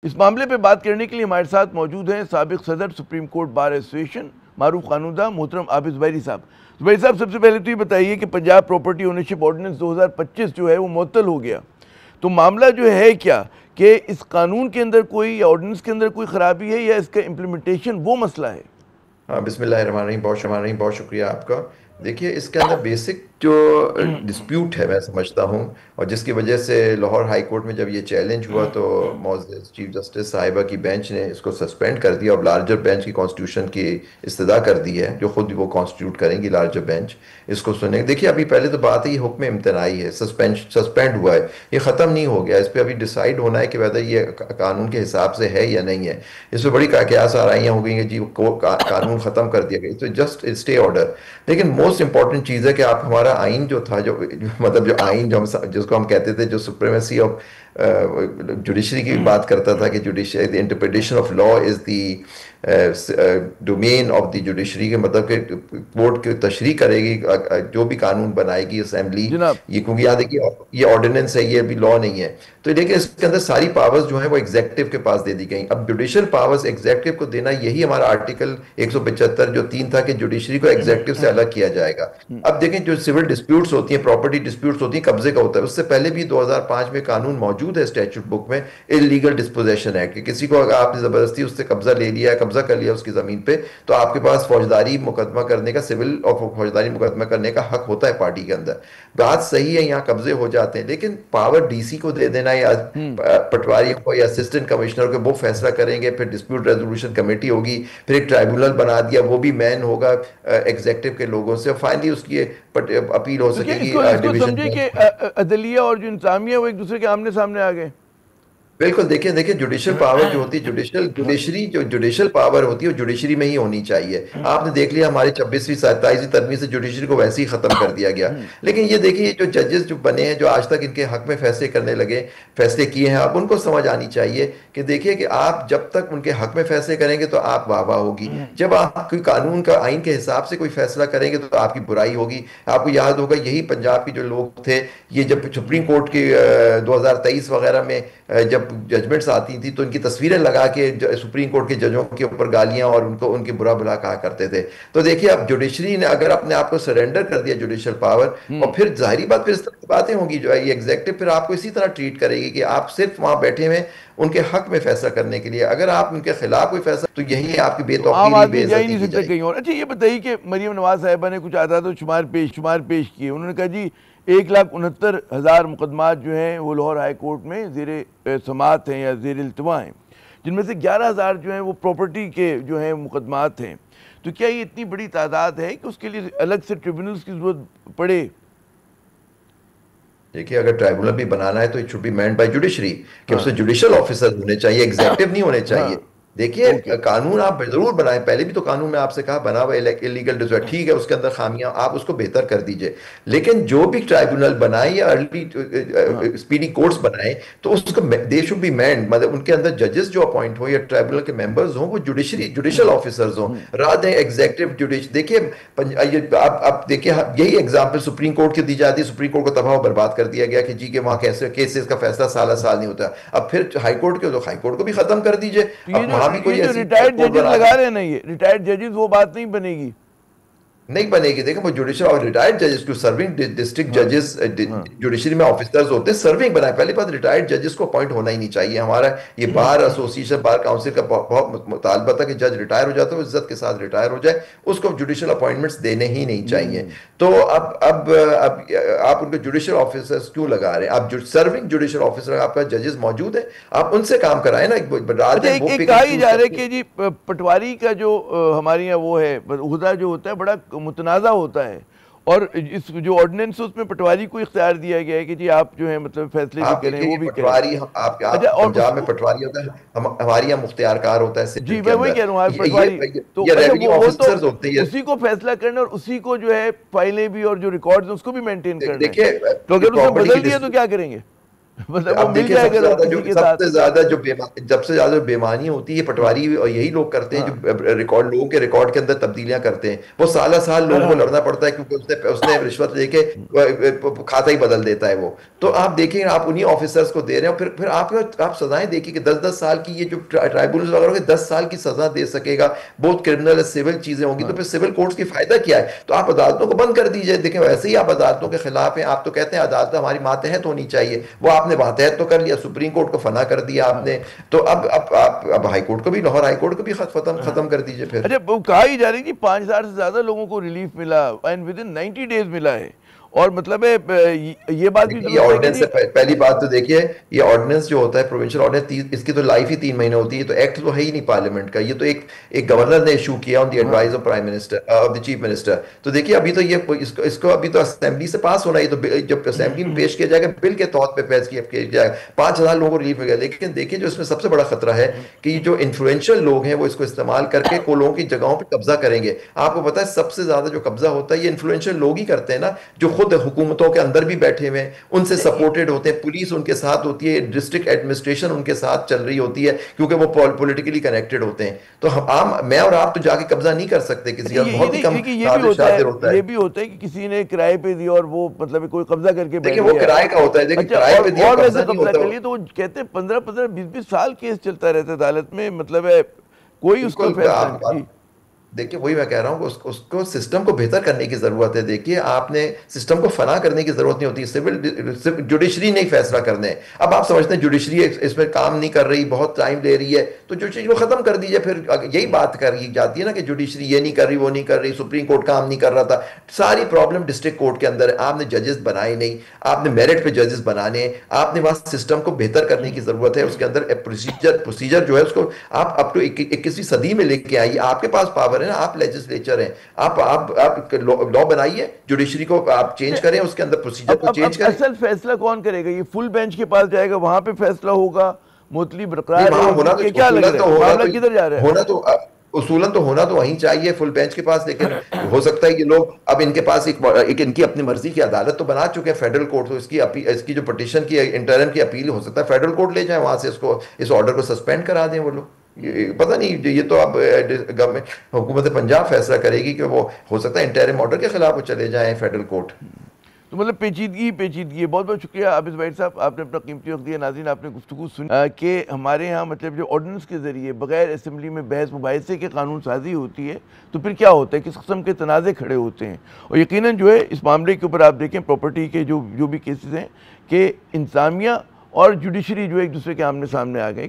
इस मामले पे बात करने के लिए हमारे साथ मौजूद हैं साबिक सदर सुप्रीम कोर्ट बार एसोसिएशन मारूफ कानूनदा मोहतरम आबिद ज़ुबैरी साहब। ज़ुबैरी साहब, सबसे पहले तो ये बताइए कि पंजाब प्रॉपर्टी ओनरशिप ऑर्डिनेंस 2025 जो है वो मुअत्तल हो गया, तो मामला जो है क्या कि इस कानून के अंदर कोई या ऑर्डिनेंस के अंदर कोई ख़राबी है या इसका इम्प्लीमेंटेशन वो मसला है? हाँ, बिस्मिल्लाहिर्रहमानिर्रहीम। बहुत शुक्रिया आपका। देखिए, इसके अंदर बेसिक जो डिस्प्यूट है, मैं समझता हूँ, और जिसकी वजह से लाहौर हाई कोर्ट में जब ये चैलेंज हुआ तो मोअज़्ज़ज़ चीफ जस्टिस साहिबा की बेंच ने इसको सस्पेंड कर दिया और लार्जर बेंच की कॉन्स्टिट्यूशन की इस्तदा कर दी है, जो खुद वो कॉन्स्टिट्यूट करेंगी लार्जर बेंच इसको सुने। देखिए, अभी पहले तो बात है, ये हुक्म इम्तनाई है, सस्पेंड हुआ है, ये ख़त्म नहीं हो गया। इस पर अभी डिसाइड होना है कि वैसे ये कानून के हिसाब से है या नहीं है। इस पर बड़ी क्या साराइयाँ हो गई हैं जी, कानून ख़त्म कर दिया गया, तो जस्ट स्टे ऑर्डर। लेकिन मोस्ट इंपॉर्टेंट चीज़ है कि आप हमारा आइन जो था, जो मतलब जो आइन जो हम जिसको हम कहते थे, जो सुप्रीमेसी ऑफ जुडिशरी की बात करता था कि judiciary the interpretation of law is the domain of the judiciary, के मतलब कि कोर्ट की तशरीह करेगी जो भी कानून बनाएगी असेंबली। जनाब, ये क्योंकि यहाँ देखिए, ये ऑर्डिनेंस है, ये अभी लॉ नहीं है। तो देखिए, इसके अंदर सारी पावर्स जो है वो एग्जेक्टिव के पास दे दी गई। अब जुडिशियल पावर्स एग्जेक्टिव को देना, यही हमारा आर्टिकल 175 जो 3 था कि जुडिशरी को एग्जेक्टिव से अलग किया जाएगा। अब देखें, जो सिविल डिस्प्यूट्स होती हैं, प्रॉपर्टी डिस्प्यूट्स होती हैं, कब्जे का होता है, उससे पहले भी 2005 में कानून मौजूद है स्टैट्यूट बुक में, इलीगल डिस्पोजेशन एक्ट, कि किसी को अगर आपने जबरदस्ती उससे कब्जा ले लिया, कब्जा कर लिया उसकी जमीन पे, तो आपके पास फौजदारी मुकदमा करने का, सिविल और फौजदारी मुकदमा करने का हक होता है पार्टी के अंदर। बात सही है, यहाँ कब्जे हो जाते हैं, लेकिन पावर डीसी को दे देना या पटवारी को या असिस्टेंट कमिश्नर को, वो फैसला करेंगे, फिर डिस्प्यूट रेजोल्यूशन कमेटी होगी, फिर एक ट्राइब्यूनल बना दिया, वो भी मैन होगा एग्जेक्टिव के लोगों से, और फाइनली उसकी अपील हो तो क्या सकेगी इसको डिवीजन समझे में। कि अदलिया और जो इंतजामिया वो एक दूसरे के आमने सामने आ गए? बिल्कुल। देखिए देखिए, जुडिशियल पावर जो होती है, जुडिशरी जो जुडिशियल पावर होती है वो जुडिशरी में ही होनी चाहिए। आपने देख लिया, हमारे 26वीं 27वीं तरमीम से जुडिशरी को वैसे ही खत्म कर दिया गया। लेकिन ये देखिए, जो जजेस जो बने हैं, जो आज तक इनके हक में फैसले करने लगे, फैसले किए हैं, आप उनको समझ आनी चाहिए कि देखिए कि आप जब तक उनके हक में फैसले करेंगे तो आप वाह वाह होगी, जब आप कोई कानून का आइन के हिसाब से कोई फैसला करेंगे तो आपकी बुराई होगी। आपको याद होगा, यही पंजाब के जो लोग थे, ये जब सुप्रीम कोर्ट के 2023 वगैरह में जब जजमेंट्स आती थी, तो इनकी तस्वीरें लगा के सुप्रीम कोर्ट के जजों के ऊपर गालियां और उनको उनकी बुरा भला कहा करते थे। तो देखिए, अब जुडिशरी ने अगर अपने आप को सरेंडर कर दिया जुडिशियल पावर, और फिर जाहिर बात, फिर इस तरह की बातें होंगी, जो है ये एग्जेक्टिव फिर आपको इसी तरह ट्रीट करेगी कि आप सिर्फ वहां बैठे हुए उनके हक में फैसला करने के लिए। अगर आप उनके खिलाफ कोई फैसला, तो यही आपकी तो आम बेतौकीरी, आदमी जा ही बेइज्जती नहीं की सकता कहीं जाएगी। और। अच्छा, ये बताइए कि मरीम नवाज साहिबा ने कुछ आदाद शुमार पेश किए। उन्होंने कहा जी 1,69,000 मुकदमात जो हैं वो लाहौर हाई कोर्ट में ज़ेर समात हैं या ज़ेर इल्तवा हैं, जिनमें से 11,000 जो हैं वो प्रॉपर्टी के जो हैं मुकदमात हैं। तो क्या ये इतनी बड़ी तादाद है कि उसके लिए अलग से ट्रिब्यूनल्स की ज़रूरत पड़े? देखिए, अगर ट्राइब्यूनल भी बनाना है तो it should be manned by judiciary, कि हाँ, उससे जुडिशियल ऑफिसर होने चाहिए, एग्जेक्टिव नहीं होने चाहिए। हाँ, देखिए, ओके। कानून आप जरूर बनाएं, पहले भी तो कानून में आपसे कहा बना हुआ इलीगल डिसऑर्डर, ठीक है, उसके अंदर खामियां, आप उसको बेहतर कर दीजिए। लेकिन जो भी ट्राइब्यूनल बनाए या हाँ, अर्ली स्पीडी कोर्ट्स बनाए, तो उसको दे शुड बी मैन्ड, मतलब उनके अंदर जजेस जो अपॉइंट हो या ट्राइब्यूनल के मेंबर्स हो, वो जुडिशियल ऑफिसर्स हो, रादर एग्जेक्टिव जुडिश। देखिए, आप देखिए, यही एग्जांपल सुप्रीम कोर्ट की दी जाती है, सुप्रीम कोर्ट को तबाह बर्बाद कर दिया गया कि जी के वहां कैसे केसेस का फैसला साल साल नहीं होता। अब फिर हाई कोर्ट के, तो हाई कोर्ट को भी खत्म कर दीजिए, तो ये अब जो वहां भी ये कोई जो ऐसी रिटायर्ड कोर्ट जजेस बना लगा दें। रहे हैं ना, ये रिटायर्ड जजेस, वो बात नहीं बनेगी। नहीं बनेगी। देखो, वो जुडिशियल और रिटायर्ड जजेस को, सर्विंग डिस्ट्रिक्ट हाँ, जजेस हाँ, जुडिशरी में ऑफिसर्स होते हैं, सर्विंग बनाए। पहली बात, रिटायर्ड जजेस को अपॉइंट होना ही नहीं चाहिए। हमारा ये बार एसोसिएशन, बार काउंसिल का बहुत मुतालबा था कि जज रिटायर हो जाता है, इज्जत के साथ रिटायर हो जाए, उसको जुडिशियल अपॉइंटमेंट्स देने ही नहीं चाहिए। तो अब आप उनको जुडिशियल ऑफिसर्स क्यों लगा रहे हैं? आप सर्विंग जुडिशियल ऑफिसर, आपका जजेस मौजूद है, आप उनसे काम कराए ना, रात अच्छा, दिन एक वो एक पिक कहा एंड ही चूज जा रहा है करके। कि जी पटवारी का जो हमारे यहाँ वो है ओहदा जो होता है बड़ा मुतनाज़ा होता है, और इस जो ऑर्डिनेंस है उसमें पटवारी को इख्तियार दिया गया है कि जी आप जो है मतलब फैसले भी आप करें, देखिए, वो ये भी करें। पटवारी, अच्छा, आप और पंजाब में पटवारी होता है, हमारे यहाँ मुख्तियारकार होता है जी सिंध के मैं वही अंदर। कह रहा हूँ, आप ये पटवारी। ये तो ये अच्छा, रेवेन्यू वो तो ऑफिसर्स होते हैं। उसी को फैसला करना और उसी को जो है फाइलें भी और जो रिकॉर्ड्स हैं उसको भी मेंटेन करना है। देखिए, तो ये अगर उसने प्रॉपर्टी की बदल दिया तो क्या करेंगे? मतलब वो अब मिल देखिए जाएगा तो किसी के साथ। सबसे ज्यादा जो बेईमानी होती है, ये पटवारी और यही लोग करते हैं हाँ। जो रिकॉर्ड, लोगों के रिकॉर्ड के अंदर तब्दीलियां करते हैं। वो साला साल लोगों को लड़ना पड़ता है क्योंकि उसने उसने रिश्वत लेके खाता ही बदल देता है वो। तो आप देखिए, आप उन्हीं ऑफिसर्स को दे रहे हैं, फिर आप सजाएं देखिए कि 10-10 साल की, ये जो ट्राइब्यूनल वगैरह होंगे 10 साल की सजा दे सकेगा। बहुत क्रिमिनल सिविल चीजें होंगी, तो हाँ। फिर सिविल कोर्ट्स की फायदा क्या है? तो आप अदालतों को बंद कर दीजिए। देखिए वैसे ही आप अदालतों के खिलाफ हैं, आप तो कहते हैं अदालत हमारी मातहत होनी चाहिए, वो आपने मातहत तो कर लिया, सुप्रीम कोर्ट को फना कर दिया हाँ। आपने। तो अब हाई कोर्ट को भी, लाहौर हाई कोर्ट को भी खत्म हाँ। खत्म कर दीजिए फिर। अच्छा, वो कहा ही जा रही है कि 5,000 से ज्यादा लोगों को रिलीफ मिला एंड विद इन 90 डेज मिला है। और मतलब है ये बात भी देखिए ये दुरुस्त है कि ऑर्डिनेंस नहीं। से पहली बात तो देखिए, ये ऑर्डिनेंस जो होता है प्रोविंशियल ऑर्डिनेंस, इसकी तो लाइफ ही 3 महीने होती है। ये तो एक्ट तो है ही नहीं पार्लियामेंट का, ये तो एक एक गवर्नर ने इशू किया ऑन द हाँ। Advice of prime minister, of the chief minister. तो देखिए अभी तो ये इसको अभी तो असेंबली से पास होना है, ये तो जब असेंबली में पेश किया जाएगा बिल के तौर पर पेश किया जाएगा, 5,000 लोगों को रिलीफ मिलेगा। लेकिन देखिए जो इसमें सबसे बड़ा खतरा है कि जो इन्फ्लुएंशियल लोग हैं वो इसको इस्तेमाल करके को लोगों की जगहों पर कब्जा करेंगे। आपको पता है सबसे ज्यादा जो कब्जा होता है ये इन्फ्लुएंशियल लोग ही करते हैं ना, जो खुद हुकूमतों के अंदर भी बैठे हुए हैं, उनसे सपोर्टेड होते हैं, पुलिस उनके साथ होती है, डिस्ट्रिक्ट एडमिनिस्ट्रेशन उनके साथ चल रही होती है, क्योंकि वो पॉलिटिकली कनेक्टेड होते हैं। तो हम आम मैं और आप तो जाके कब्जा नहीं कर सकते किसी अच्छा, का, ये बहुत ही नहीं, कम देखिए नादिर शातिर होता ये है। भी होता है कि किसी ने किराए पे दिया और वो मतलब कोई कब्जा करके बैठ देखिए वो गया। किराए का होता है, देखिए अच्छा, किराए पे दिया और वैसे कब्जा नहीं कब्जा होता। कर लिया तो वो कहते हैं 15-15, 20-20 साल केस चलता रहता है अदालत में, मतलब है कोई उसका बिल्कुल फैसला आप नहीं जी। देखिए वही मैं कह रहा हूँ कि उसको सिस्टम को बेहतर करने की जरूरत है। देखिए आपने सिस्टम को फना करने की जरूरत नहीं होती, सिविल जुडिशरी नहीं फैसला करने। अब आप समझते हैं जुडिशरी इसमें काम नहीं कर रही, बहुत टाइम ले रही है, तो जुडिशरी को खत्म कर दीजिए। फिर यही बात करी जाती है ना कि जुडिशरी ये नहीं कर रही, वो नहीं कर रही, सुप्रीम कोर्ट काम नहीं कर रहा था। सारी प्रॉब्लम डिस्ट्रिक्ट कोर्ट के अंदर है। आपने जजेस बनाए नहीं, आपने मेरिट पे जजेस बनाने हैं, आपने वहां सिस्टम को बेहतर करने की जरूरत है। उसके अंदर प्रोसीजर जो है उसको आप अप टू 21वीं सदी में लेके आइए। आपके पास पावर है ना, आप लेजिस्लेचर हैं, आप लॉ बनाइए, जुडिशरी को आप चेंज करें, उसके अंदर प्रोसीजर को चेंज अब करें। असल फैसला कौन करेगा? ये फुल बेंच के पास जाएगा, वहां पे फैसला होगा, मुतली नहीं बरकरार वहां होना रहेगी? तो क्या लग उसूलन रहा तो है होना मामला तो किधर जा रहा है? होना तो उसूलन तो होना तो वहीं चाहिए, फुल बेंच के पास। लेकिन हो सकता है कि लोग अब इनके पास एक इनकी अपनी मर्जी की अदालत तो बना चुके हैं फेडरल कोर्ट, तो इसकी जो पिटीशन की इंटरम की अपील हो सकता है फेडरल कोर्ट ले जाए, वहां से इसको इस ऑर्डर को सस्पेंड करा दें वो लोग। पता नहीं, ये तो अब गवर्नमेंट हुकूमत पंजाब फैसला करेगी कि वो हो सकता है इंटरिम ऑर्डर के खिलाफ वो चले जाएं फेडरल कोर्ट। तो मतलब पेचीदगी पेचीदगी है। बहुत बहुत शुक्रिया आबिद भाई साहब, आपने अपना कीमती वक्त दिया। नाज़रीन, आपने गुफ्तगू सुनी कि हमारे यहाँ मतलब जो ऑर्डिनेंस के ज़रिए बगैर असम्बली में बहस मुबाहिसे के कानून साजी होती है तो फिर क्या होता है, किस किस्म के तनाज़े खड़े होते हैं। और यकीनन जो है इस मामले के ऊपर आप देखें प्रॉपर्टी के जो भी केसेस हैं कि इंतज़ामिया और जुडिशरी जो एक दूसरे के आमने सामने आ गए।